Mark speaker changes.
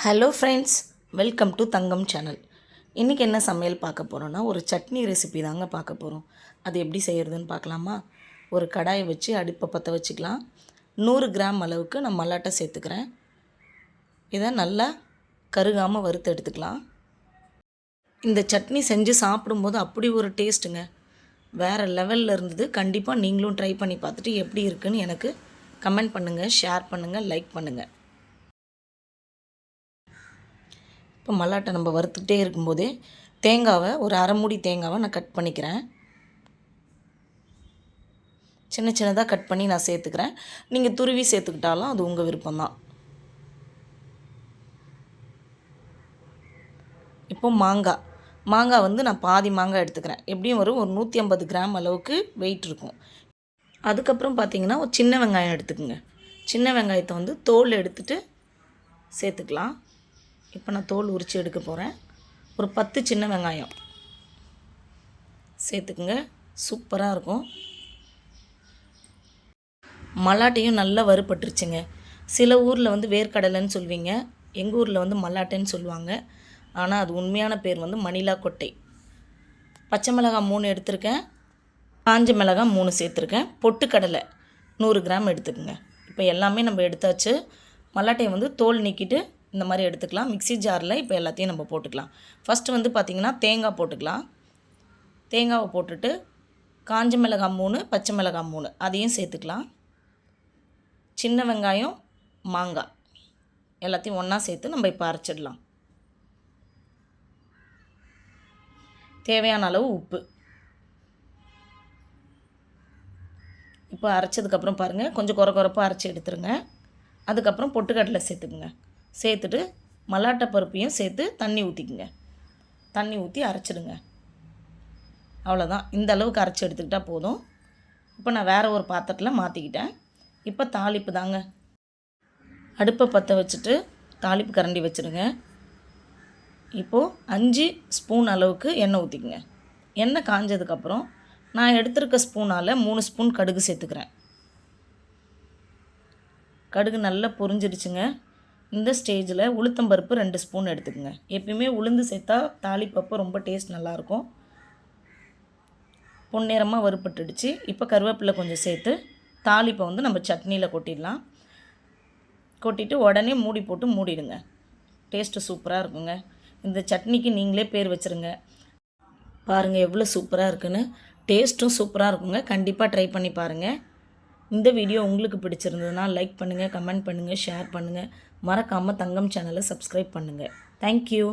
Speaker 1: Hello friends, welcome to Thangam channel. இன்றைக்கி என்ன சமையல் பார்க்க போகிறோன்னா, ஒரு சட்னி ரெசிபி தாங்க பார்க்க போகிறோம். அது எப்படி செய்கிறதுன்னு பார்க்கலாமா? ஒரு கடாயை வச்சு அடுப்பை பற்ற வச்சுக்கலாம். 100 கிராம் அளவுக்கு நான் மல்லாட்டை சேர்த்துக்கிறேன். இதை நல்லா கருகாமல் வறுத்து எடுத்துக்கலாம். இந்த சட்னி செஞ்சு சாப்பிடும்போது அப்படி ஒரு டேஸ்ட்டுங்க, வேறு லெவலில் இருந்தது. கண்டிப்பாக நீங்களும் ட்ரை பண்ணி பார்த்துட்டு எப்படி இருக்குன்னு எனக்கு கமெண்ட் பண்ணுங்கள், ஷேர் பண்ணுங்கள், லைக் பண்ணுங்கள். இப்போ மல்லாட்டை நம்ம வறுத்துக்கிட்டே இருக்கும்போதே தேங்காவை ஒரு அரை மூடி தேங்காவை நான் கட் பண்ணிக்கிறேன். சின்ன சின்னதாக கட் பண்ணி நான் சேர்த்துக்கிறேன். நீங்கள் துருவி சேர்த்துக்கிட்டாலும் அது உங்கள் விருப்பம்தான். இப்போ மாங்காய் வந்து நான் பாதி மாங்காய் எடுத்துக்கிறேன். எப்படியும் ஒரு 150 கிராம் அளவுக்கு வெயிட் இருக்கும். அதுக்கப்புறம் பார்த்திங்கன்னா ஒரு சின்ன வெங்காயம் எடுத்துக்கோங்க. சின்ன வெங்காயத்தை வந்து தோல் எடுத்துகிட்டு சேர்த்துக்கலாம். இப்போ நான் தோல் உரித்து எடுக்க போகிறேன். ஒரு 10 சின்ன வெங்காயம் சேர்த்துக்குங்க, சூப்பராக இருக்கும். மல்லாட்டையும் நல்லா வறுபட்டுருச்சுங்க. சில ஊரில் வந்து வேர்க்கடலைன்னு சொல்வீங்க, எங்கள் ஊரில் வந்து மல்லாட்டைன்னு சொல்லுவாங்க. ஆனால் அது உண்மையான பேர் வந்து மணிலா கொட்டை. பச்சை மிளகாய் 3 எடுத்திருக்கேன், காஞ்ச மிளகாய் 3 சேர்த்துருக்கேன். பொட்டுக்கடலை 100 கிராம் எடுத்துக்கோங்க. இப்போ எல்லாமே நம்ம எடுத்தாச்சு. மல்லாட்டையை வந்து தோல் நீக்கிட்டு இந்த மாதிரி எடுத்துக்கலாம். மிக்ஸி ஜாரில் இப்போ எல்லாத்தையும் நம்ம போட்டுக்கலாம். ஃபஸ்ட்டு வந்து பார்த்திங்கன்னா தேங்காய் போட்டுக்கலாம். தேங்காவை போட்டுட்டு காஞ்ச மிளகாய் 3, பச்சை மிளகாய் 3 அதையும் சேர்த்துக்கலாம். சின்ன வெங்காயம், மாங்காய் எல்லாத்தையும் ஒன்றா சேர்த்து நம்ம இப்போ அரைச்சிடலாம். தேவையான அளவு உப்பு. இப்போ அரைச்சதுக்கப்புறம் பாருங்கள், கொஞ்சம் குறப்பாக அரைச்சி எடுத்துருங்க. அதுக்கப்புறம் பொட்டுக்கடலை சேர்த்துக்குங்க. சேர்த்துட்டு மல்லாட்டை பருப்பையும் சேர்த்து தண்ணி ஊற்றிக்குங்க. தண்ணி ஊற்றி அரைச்சிடுங்க. அவ்வளோதான், இந்த அளவுக்கு அரைச்சி எடுத்துக்கிட்டால் போதும். இப்போ நான் வேறு ஒரு பாத்திரத்தில் மாற்றிக்கிட்டேன். இப்போ தாளிப்பு தாங்க. அடுப்பை பற்ற வச்சுட்டு தாளிப்பு கரண்டி வச்சுருங்க. இப்போது 5 ஸ்பூன் அளவுக்கு எண்ணெய் ஊற்றிக்குங்க. எண்ணெய் காஞ்சதுக்கப்புறம் நான் எடுத்துருக்க ஸ்பூனால் 3 ஸ்பூன் கடுகு சேர்த்துக்கிறேன். கடுகு நல்லா பொரிஞ்சிடுச்சுங்க. இந்த ஸ்டேஜில் உளுத்தம்பருப்பு 2 ஸ்பூன் எடுத்துக்கோங்க. எப்பயுமே உளுந்து சேர்த்தா தாளிப்பப்போ ரொம்ப டேஸ்ட் நல்லாயிருக்கும். பொன்னிறமாக வறுப்பட்டுடுச்சு. இப்போ கருவேப்பிலை கொஞ்சம் சேர்த்து தாளிப்பை வந்து நம்ம சட்னியில் கொட்டிடலாம். கொட்டிட்டு உடனே மூடி போட்டு மூடிடுங்க. டேஸ்ட்டு சூப்பராக இருக்குங்க. இந்த சட்னிக்கு நீங்களே பேர் வச்சுருங்க. பாருங்கள் எவ்வளோ சூப்பராக இருக்குன்னு. டேஸ்ட்டும் சூப்பராக இருக்குங்க. கண்டிப்பாக ட்ரை பண்ணி பாருங்கள். இந்த வீடியோ உங்களுக்கு பிடிச்சிருந்ததுன்னா லைக் பண்ணுங்கள், கமெண்ட் பண்ணுங்கள், ஷேர் பண்ணுங்கள். மறக்காமல் தங்கம் சேனலை சப்ஸ்கிரைப் பண்ணுங்கள். தேங்க்யூ.